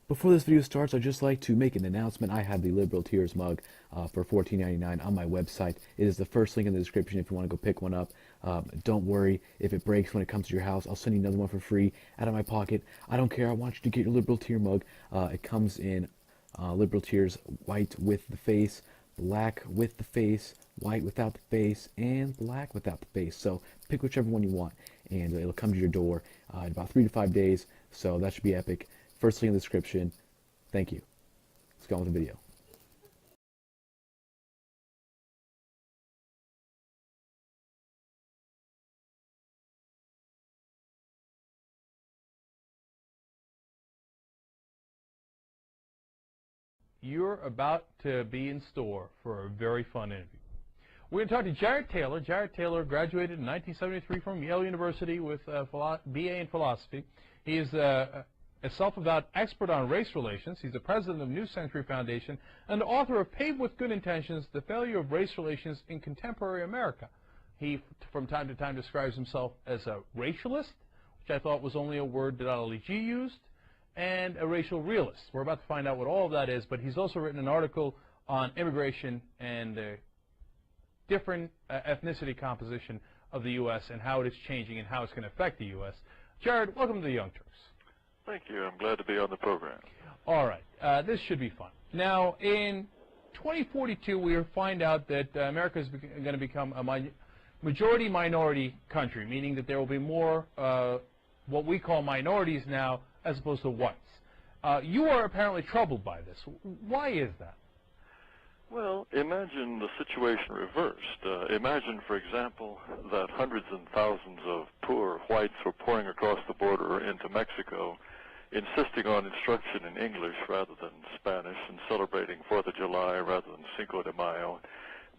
Before this video starts, I'd just like to make an announcement. I have the Liberal Tears mug for $14.99 on my website. It is the first link in the description if you want to go pick one up. Don't worry if it breaks when it comes to your house. I'll send you another one for free out of my pocket. I don't care. I want you to get your Liberal Tear mug. It comes in Liberal Tears white with the face, black with the face, white without the face, and black without the face. So pick whichever one you want, and it'll come to your door in about 3 to 5 days. So that should be epic. First link in the description. Thank you. Let's go on with the video. You're about to be in store for a very fun interview. We're going to talk to Jared Taylor. Jared Taylor graduated in 1973 from Yale University with a BA in philosophy. He is a self-avowed expert on race relations. He's the president of New Century Foundation and the author of Paved with Good Intentions, The Failure of Race Relations in Contemporary America. He, from time to time, describes himself as a racialist, which I thought was only a word that Ali G used, and a racial realist. We're about to find out what all of that is, but he's also written an article on immigration and the different ethnicity composition of the U.S. and how it is changing and how it's going to affect the U.S. Jared, welcome to the Young Turks. Thank you. I'm glad to be on the program. All right. This should be fun. Now, in 2042, we find out that America is going to become a majority-minority country, meaning that there will be more what we call minorities now as opposed to whites. You are apparently troubled by this. Why is that? Well, imagine the situation reversed. Imagine, for example, that hundreds and thousands of poor whites were pouring across the border into Mexico, insisting on instruction in English rather than Spanish, and celebrating 4th of July rather than Cinco de Mayo,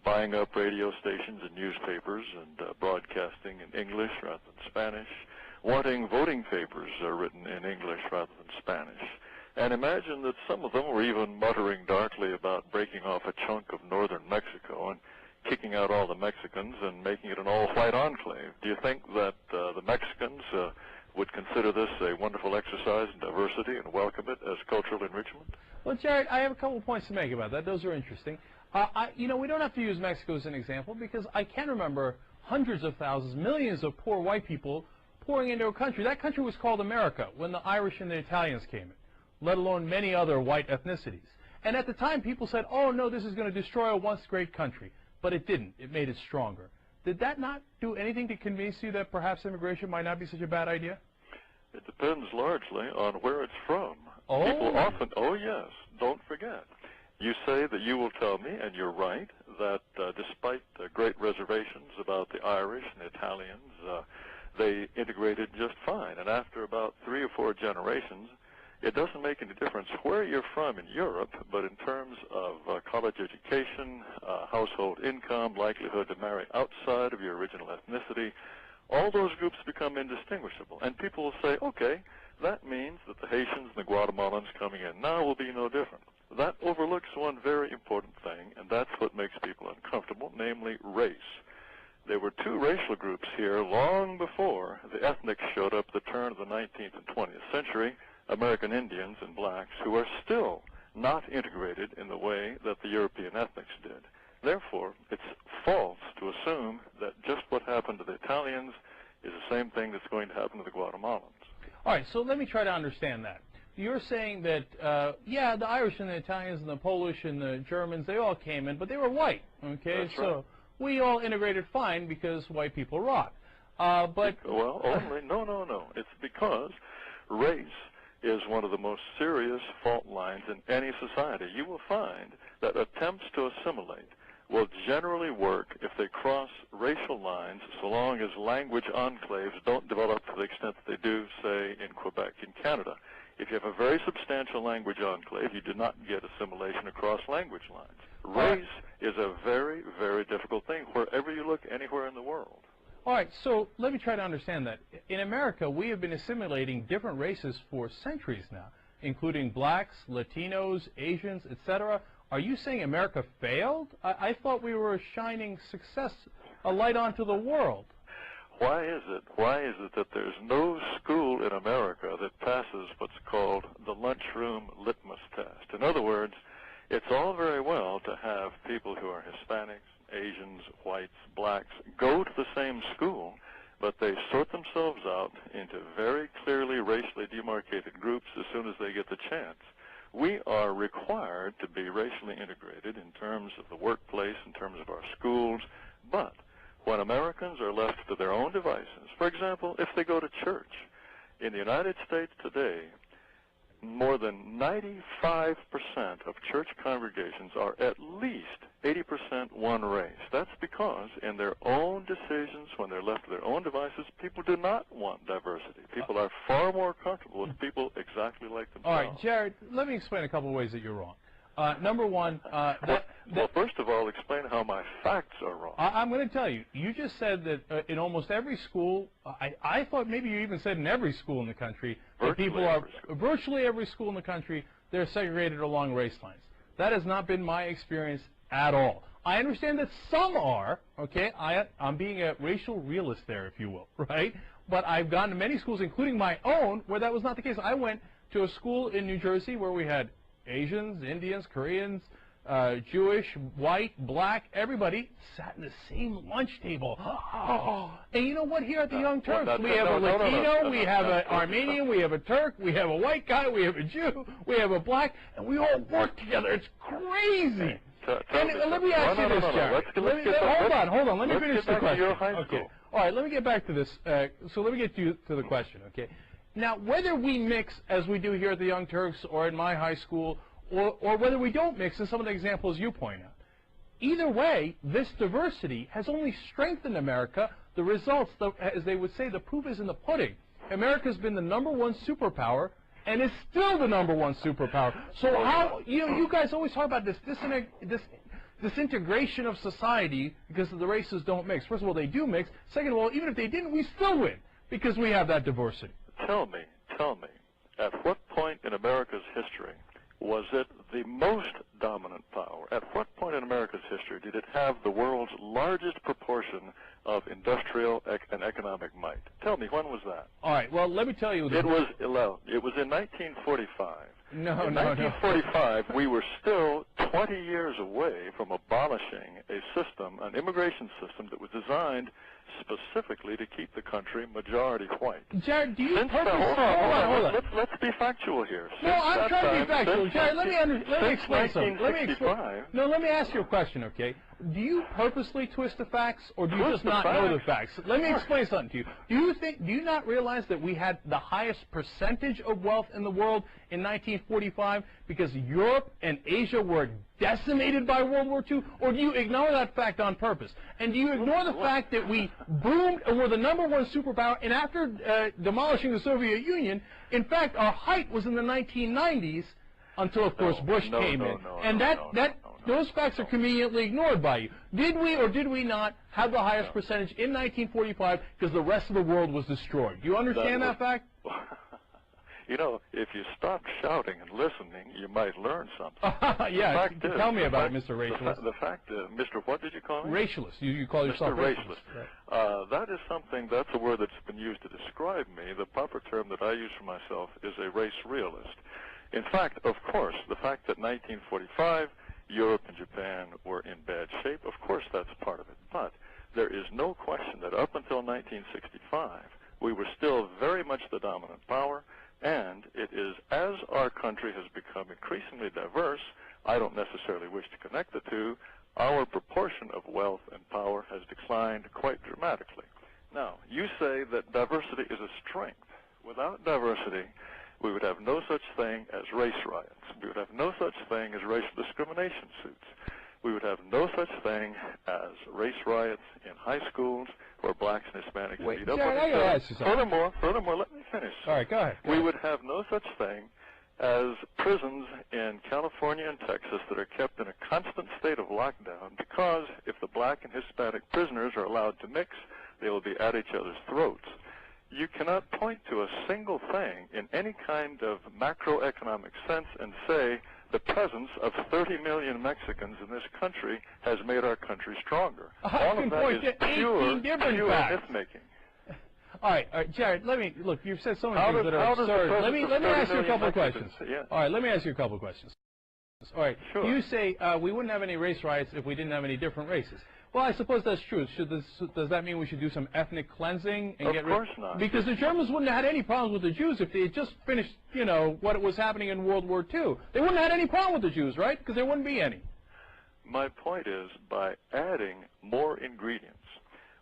buying up radio stations and newspapers and broadcasting in English rather than Spanish, wanting voting papers written in English rather than Spanish. And imagine that some of them were even muttering darkly about breaking off a chunk of northern Mexico and kicking out all the Mexicans and making it an all-white enclave. Do you think that the Mexicans would consider this a wonderful exercise in diversity and welcome it as cultural enrichment? Well, Jared, I have a couple of points to make about that. Those are interesting. We don't have to use Mexico as an example because I can remember hundreds of thousands, millions of poor white people pouring into a country. That country was called America when the Irish and the Italians came in, let alone many other white ethnicities. And at the time, people said, oh, no, this is going to destroy a once great country. But it didn't. It made it stronger. Did that not do anything to convince you that perhaps immigration might not be such a bad idea? It depends largely on where it's from. Oh. People often, oh yes, don't forget. You say that you will tell me, and you're right, that despite great reservations about the Irish and the Italians, they integrated just fine. And after about 3 or 4 generations, it doesn't make any difference where you're from in Europe, but in terms of college education, household income, likelihood to marry outside of your original ethnicity, all those groups become indistinguishable. And people will say, okay, that means that the Haitians and the Guatemalans coming in now will be no different. That overlooks one very important thing, and that's what makes people uncomfortable, namely race. There were 2 racial groups here long before the ethnics showed up at the turn of the 19th and 20th century, American Indians and blacks, who are still not integrated in the way that the European ethnics did. Therefore, it's false to assume that just what happened to the Italians is the same thing that's going to happen to the Guatemalans. All right, so let me try to understand that. You're saying that, yeah, the Irish and the Italians and the Polish and the Germans, they all came in, but they were white, okay? That's so right. We all integrated fine because white people rock. Well, only, no. It's because race is one of the most serious fault lines in any society. You will find that attempts to assimilate will generally work if they cross racial lines, so long as language enclaves don't develop to the extent that they do, say, in Quebec in Canada. If you have a very substantial language enclave, you do not get assimilation across language lines. Race is a very, very difficult thing wherever you look, anywhere in the world. All right, so let me try to understand that. In America, we have been assimilating different races for centuries now, including blacks, Latinos, Asians, etc. Are you saying America failed? I thought we were a shining success, a light onto the world. Why is it that there's no school in America that passes what's called the lunchroom litmus test? In other words, it's all very well to have people who are Hispanics, Asians, whites, blacks go to the same school, but they sort themselves out into very clearly racially demarcated groups as soon as they get the chance. We are required to be racially integrated in terms of the workplace, in terms of our schools, but when Americans are left to their own devices, for example, if they go to church, in the United States today, more than 95% of church congregations are at least 80% one race. That's because in their own decisions, when they're left to their own devices, people do not want diversity. People are far more comfortable with people exactly like themselves. All right, Jared, let me explain a couple of ways that you're wrong. Number one, well, first of all, explain how my facts are wrong. I'm going to tell you. You just said that in almost every school, I thought maybe you even said in every school in the country, that people are, virtually every school in the country, they're segregated along race lines. That has not been my experience at all. I understand that some are, okay? I'm being a racial realist there, if you will, right? But I've gone to many schools, including my own, where that was not the case. I went to a school in New Jersey where we had Asians, Indians, Koreans, Jewish, white, black, everybody sat in the same lunch table. And you know what? Here at the Young Turks, we have a Latino, we have an Armenian, we have a Turk, we have a white guy, we have a Jew, we have a black, and we all work together. It's crazy. Let me ask you this, Jared. Hold on. Let me finish the question. Okay. All right, let me get back to this. So let me get to the question, okay? Now, whether we mix, as we do here at the Young Turks or in my high school, or whether we don't mix in some of the examples you point out, either way, this diversity has only strengthened America. The results, as they would say, the proof is in the pudding. America's been the #1 superpower and is still the #1 superpower. So how, you guys always talk about this disintegration of society because the races don't mix. First of all, they do mix. Second of all, even if they didn't, we still win because we have that diversity. Tell me, at what point in America's history was it the most dominant power? At what point in America's history did it have the world's largest proportion of industrial and economic might? Tell me, when was that? All right, well, let me tell you. It was in 1945. In 1945, we were still 20 years away from abolishing a system, an immigration system that was designed specifically to keep the country majority white. Jared, do you purposely... Hold on. Let's be factual here. No, I'm trying to be factual. Jared, let me explain something. Let me ask you a question, okay? Do you purposely twist the facts, or do you just not know the facts? Let me explain something to you. Do you not realize that we had the highest percentage of wealth in the world in 1945 because Europe and Asia were decimated by World War II? Or do you ignore that fact on purpose? And do you ignore the fact that we boomed and were the #1 superpower, and after demolishing the Soviet Union, in fact, our height was in the 1990s until, of course, Bush came in. And those facts are conveniently ignored by you. Did we or did we not have the highest percentage in 1945 because the rest of the world was destroyed? Do you understand that fact? You know, if you stop shouting and listening, you might learn something. Yeah, tell me about it, Mr. Racialist. The fact, Mr. What did you call me? Racialist. You call yourself Racialist. Right. That is something, that's a word that's been used to describe me. The proper term that I use for myself is a race realist. In fact, of course, the fact that 1945, Europe and Japan were in bad shape, of course that's part of it. But there is no question that up until 1965, we were still very much the dominant power. And it is, as our country has become increasingly diverse, I don't necessarily wish to connect the two, our proportion of wealth and power has declined quite dramatically. Now, you say that diversity is a strength. Without diversity, we would have no such thing as race riots. We would have no such thing as racial discrimination suits. We would have no such thing as race riots in high schools where blacks and Hispanics beat up on each other. Furthermore, let me finish. All right, go ahead. We would have no such thing as prisons in California and Texas that are kept in a constant state of lockdown because if the black and Hispanic prisoners are allowed to mix, they will be at each other's throats. You cannot point to a single thing in any kind of macroeconomic sense and say the presence of 30 million Mexicans in this country has made our country stronger. All of that is pure myth-making. All right, Jared. Look. You've said so many How things does- that how are does the absurd. Let me presence of ask you a 30 couple of million questions. Mexicans- yeah. All right, let me ask you a couple of questions. All right. Sure. You say we wouldn't have any race riots if we didn't have any different races. Well, I suppose that's true. Does that mean we should do some ethnic cleansing and Of course not. Because the Germans wouldn't have had any problems with the Jews if they had just finished, what was happening in World War II. They wouldn't have had any problem with the Jews, right? Because there wouldn't be any. My point is, by adding more ingredients,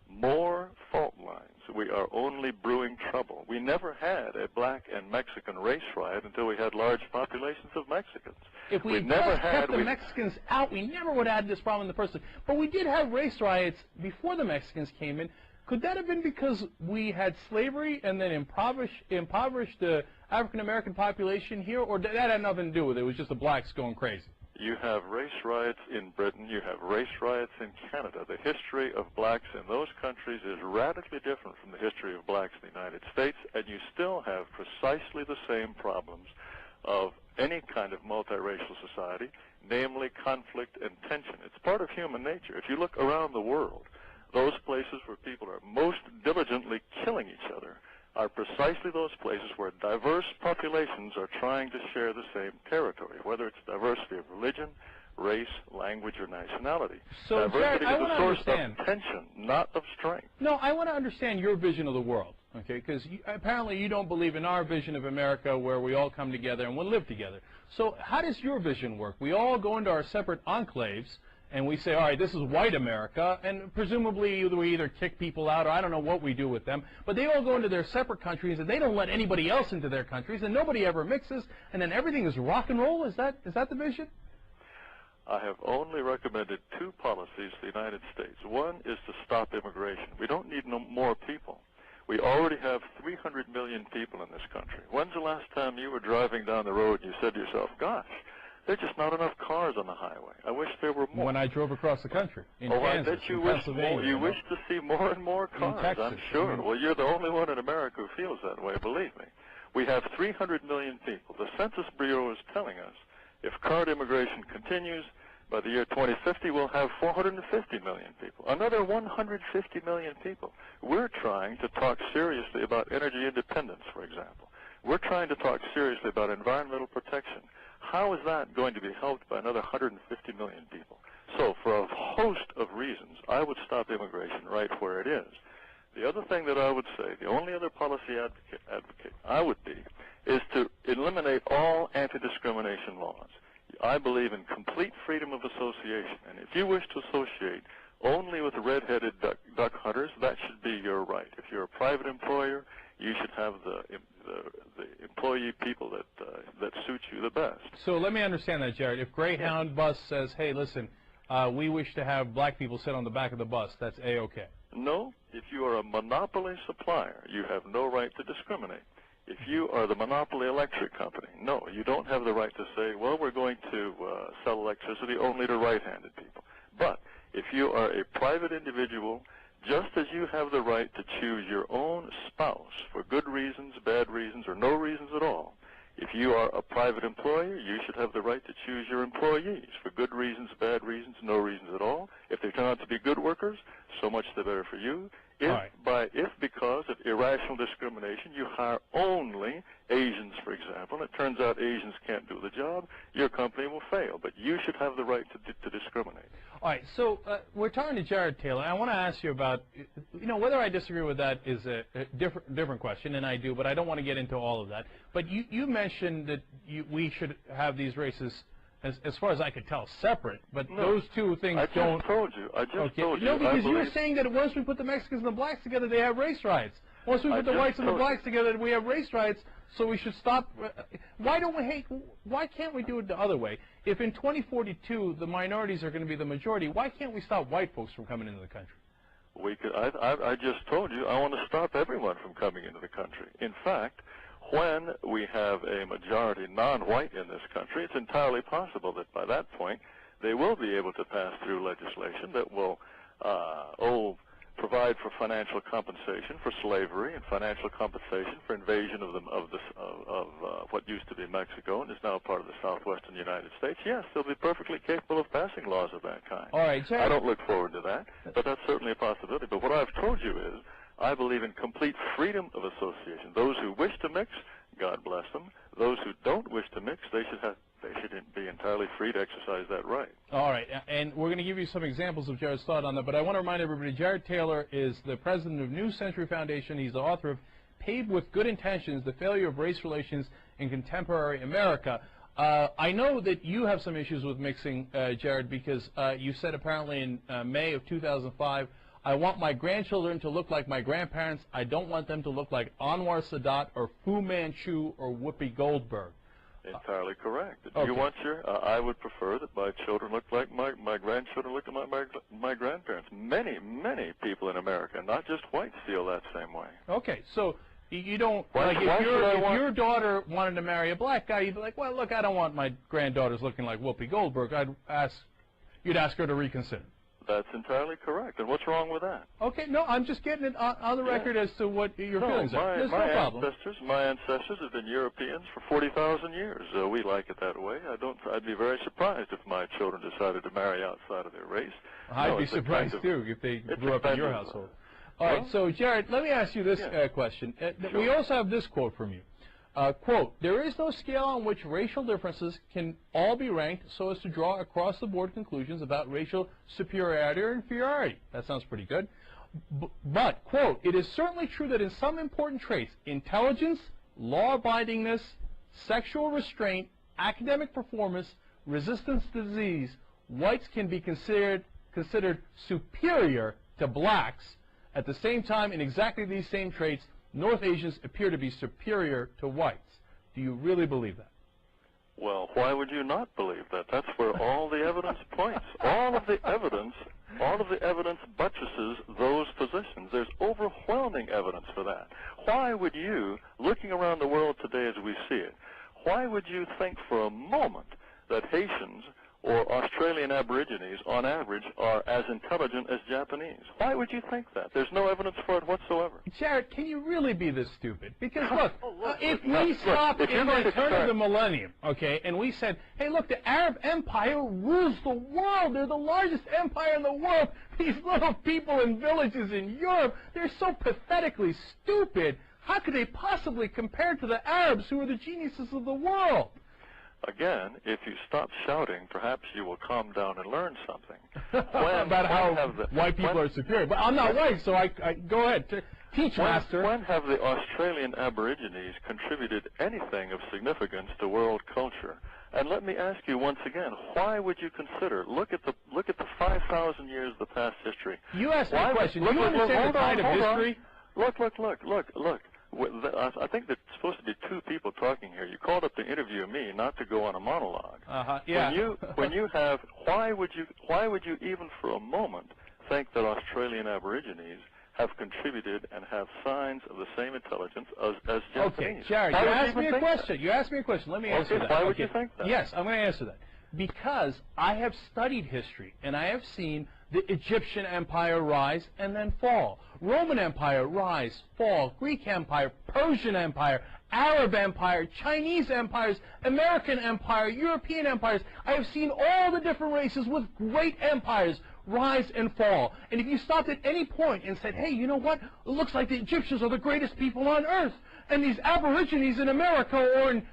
more fault lines, we are only brewing trouble. We never had a black and Mexican race riot until we had large populations of Mexicans. If we just kept the Mexicans out, we never would have had this problem in the first place. But we did have race riots before the Mexicans came in. Could that have been because we had slavery and then impoverished the African-American population here? Or that had nothing to do with it? It was just the blacks going crazy? You have race riots in Britain. You have race riots in Canada. The history of blacks in those countries is radically different from the history of blacks in the United States, and you still have precisely the same problems of any kind of multiracial society, namely conflict and tension. It's part of human nature. If you look around the world, those places where people are most diligently killing each other are precisely those places where diverse populations are trying to share the same territory, whether it's diversity of religion, race, language, or nationality. So, diversity Jared, I is want a to source understand. of tension, not of strength. No, I want to understand your vision of the world, okay? Because apparently you don't believe in our vision of America where we all come together and we'll live together. So how does your vision work? We all go into our separate enclaves and we say, all right, this is white America, and presumably we either kick people out or I don't know what we do with them, but they all go into their separate countries and they don't let anybody else into their countries and nobody ever mixes, and then everything is rock and roll? Is that the vision? I have only recommended two policies to the United States. One is to stop immigration. We don't need no more people. We already have 300 million people in this country. When's the last time you were driving down the road and you said to yourself, gosh, there's just not enough cars on the highway. I wish there were more. When I drove across the country, in Kansas, I bet you in wish Pennsylvania. more, you wish to see more and more cars, in Texas, I'm sure. Well, you're the only one in America who feels that way, believe me. We have 300 million people. The Census Bureau is telling us if current immigration continues, by the year 2050, we'll have 450 million people, another 150 million people. We're trying to talk seriously about energy independence, for example. We're trying to talk seriously about environmental protection. How is that going to be helped by another 150 million people? So for a host of reasons, I would stop immigration right where it is. The other thing that I would say, the only other policy advocate I would be, is to eliminate all anti-discrimination laws. I believe in complete freedom of association, and if you wish to associate only with the red-headed duck hunters, that should be your right. If you're a private employer, you should have the employee people that suit you the best. So let me understand that, Jared. If Greyhound Bus says, hey, listen, we wish to have black people sit on the back of the bus, that's A-OK. No. If you are a monopoly supplier, you have no right to discriminate. If you are the monopoly electric company, no, you don't have the right to say, well, we're going to sell electricity only to right-handed people. But if you are a private individual, just as you have the right to choose your own spouse for good reasons, bad reasons, or no reasons at all, if you are a private employer, you should have the right to choose your employees for good reasons, bad reasons, no reasons at all. If they turn out to be good workers, so much the better for you. If because of irrational discrimination you hire only Asians, for example, and it turns out Asians can't do the job, your company will fail. But you should have the right to discriminate. All right, so we're talking to Jared Taylor. I want to ask you about, whether I disagree with that is a different question, and I do, but I don't want to get into all of that. But you mentioned that we should have these races, as far as I could tell, separate, but no, those two things don't. I just told you. No, because you were saying that once we put the Mexicans and the blacks together, they have race riots. Once we put the whites and the blacks together, we have race riots. So we should stop. Why can't we do it the other way? If in 2042 the minorities are going to be the majority, why can't we stop white folks from coming into the country? We could. I just told you I want to stop everyone from coming into the country. In fact, when we have a majority non-white in this country, it's entirely possible that by that point they will be able to pass through legislation that will provide for financial compensation for slavery and financial compensation for invasion of what used to be Mexico and is now part of the southwestern United States. Yes, they'll be perfectly capable of passing laws of that kind. All right, Jared. I don't look forward to that, but that's certainly a possibility. But what I've told you is I believe in complete freedom of association. Those who wish to mix, God bless them. Those who don't wish to mix, they should be entirely free to exercise that right. All right, and we're going to give you some examples of Jared's thought on that, but I want to remind everybody, Jared Taylor is the president of New Century Foundation. He's the author of Paved with Good Intentions, The Failure of Race Relations in Contemporary America. I know that you have some issues with mixing, Jared, because you said apparently in May of 2005, I want my grandchildren to look like my grandparents. I don't want them to look like Anwar Sadat or Fu Manchu or Whoopi Goldberg. Entirely correct. Okay. You want your, I would prefer that my children look like my grandchildren look like my grandparents. Many people in America, not just whites, feel that same way. Okay, so you don't, Why- like, why if should I want- your daughter wanted to marry a black guy, you'd be like, well, look, I don't want my granddaughters looking like Whoopi Goldberg. You'd ask her to reconsider. That's entirely correct. And what's wrong with that? Okay, no, I'm just getting it on the record as to what your feelings are. There's no problem. My ancestors have been Europeans for 40,000 years. We like it that way. I'd be very surprised if my children decided to marry outside of their race. I'd be surprised too if they grew up in your household. All right, so Jared, let me ask you this question. Sure. We also have this quote from you. Quote, there is no scale on which racial differences can all be ranked so as to draw across-the-board conclusions about racial superiority or inferiority. That sounds pretty good. But, quote, it is certainly true that in some important traits, intelligence, law-abidingness, sexual restraint, academic performance, resistance to disease, whites can be considered superior to blacks. At the same time, in exactly these same traits, North Asians appear to be superior to whites. Do you really believe that? Well, why would you not believe that? That's where all the evidence points. All of the evidence buttresses those positions. There's overwhelming evidence for that. Why would you, looking around the world today as we see it, why would you think for a moment that Haitians or Australian Aborigines, on average, are as intelligent as Japanese? Why would you think that? There's no evidence for it whatsoever. Jared, can you really be this stupid? Because, look, if we stopped in the turn of the millennium, okay, and we said, hey, look, the Arab Empire rules the world. They're the largest empire in the world. These little people in villages in Europe, they're so pathetically stupid. How could they possibly compare to the Arabs, who are the geniuses of the world? Again, if you stop shouting, perhaps you will calm down and learn something. About how white people are superior. But I'm not white, so I go ahead. Teach, master. When have the Australian Aborigines contributed anything of significance to world culture? And let me ask you once again, why would you consider, look at the 5,000 years of the past history. You asked me a question. Do you understand the tide of history? Look. I think there's supposed to be two people talking here. You called up to interview me, not to go on a monologue. Yeah. Why would you even for a moment think that Australian Aborigines have contributed and have signs of the same intelligence as Japanese? Okay, Jared, you asked me a question. You asked me a question. Let me answer that. Why would you think that? Yes, I'm going to answer that. Because I have studied history, and I have seen the Egyptian Empire rise and then fall. Roman Empire rise, fall. Greek Empire, Persian Empire, Arab Empire, Chinese empires, American Empire, European empires. I have seen all the different races with great empires rise and fall. And if you stopped at any point and said, hey, you know what? It looks like the Egyptians are the greatest people on earth. And these Aborigines in America or in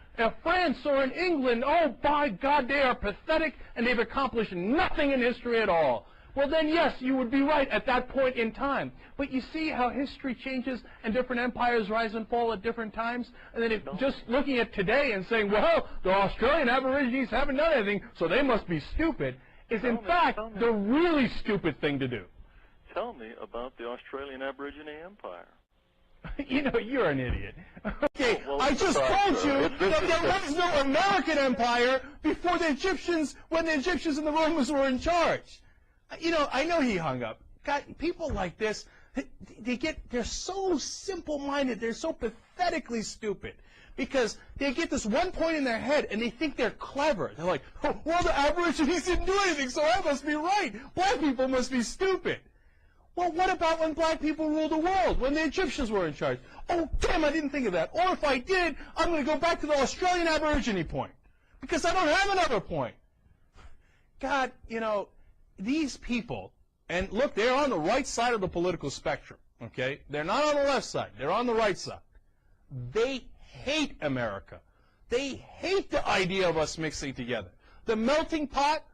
France or in England, oh, by God, they are pathetic and they've accomplished nothing in history at all. Well, then, yes, you would be right at that point in time. But you see how history changes and different empires rise and fall at different times? And then just looking at today and saying, well, the Australian Aborigines haven't done anything, so they must be stupid, is in fact the really stupid thing to do. Tell me about the Australian Aborigine Empire. You know, you're an idiot. Okay, Well, I just told you that there was no American empire before the Egyptians, when the Egyptians and the Romans were in charge. You know, I know he hung up. God, people like this, they're so simple-minded, they're so pathetically stupid. Because they get this one point in their head and they think they're clever. They're like, oh, well, the Aborigines didn't do anything, so I must be right. Black people must be stupid. Well, what about when black people ruled the world, when the Egyptians were in charge? Oh, damn, I didn't think of that. Or if I did, I'm going to go back to the Australian Aborigine point, because I don't have another point. God, you know, these people, and look, they're on the right side of the political spectrum, Okay? They're not on the left side. They're on the right side. They hate America. They hate the idea of us mixing together. The melting pot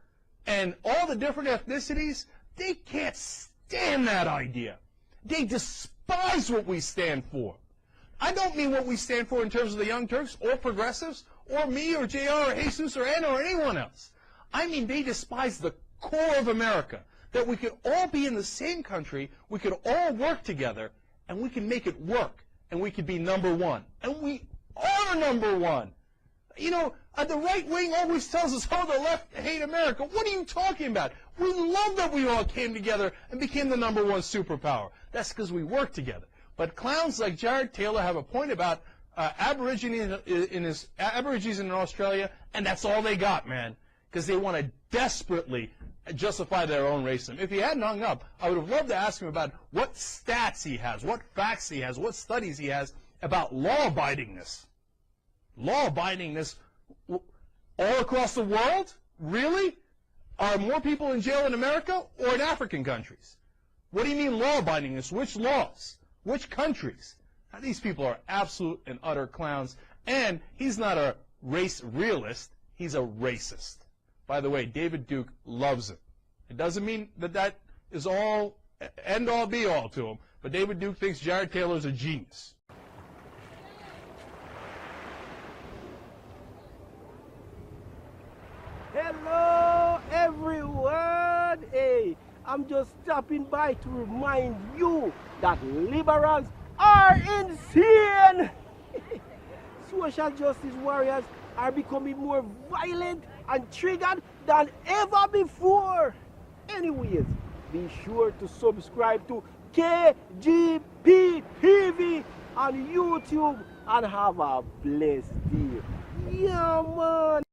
and all the different ethnicities, they can't stand that idea. They despise what we stand for. I don't mean what we stand for in terms of the Young Turks or progressives or me or JR or Jesus or Anna or anyone else. I mean they despise the core of America, that we could all be in the same country, we could all work together, and we can make it work, and we could be number one. And we are number one. You know, the right wing always tells us, oh, the left hate America. What are you talking about? We love that we all came together and became the number one superpower. That's because we work together. But clowns like Jared Taylor have a point about Aborigines in Australia, and that's all they got, man, because they want to desperately justify their own racism. If he hadn't hung up, I would have loved to ask him about what stats he has, what facts he has, what studies he has about law-abidingness. Law-abidingness all across the world? Really? Are more people in jail in America or in African countries? What do you mean law-abidingness? Which laws? Which countries? Now, these people are absolute and utter clowns. And he's not a race realist. He's a racist. By the way, David Duke loves him. It doesn't mean that that is all, end-all, be-all to him. But David Duke thinks Jared Taylor's a genius. Hello, everyone. Hey, I'm just stopping by to remind you that liberals are insane. Social justice warriors are becoming more violent and triggered than ever before. Anyways, be sure to subscribe to KGP TV on YouTube and have a blessed day. Yeah, man.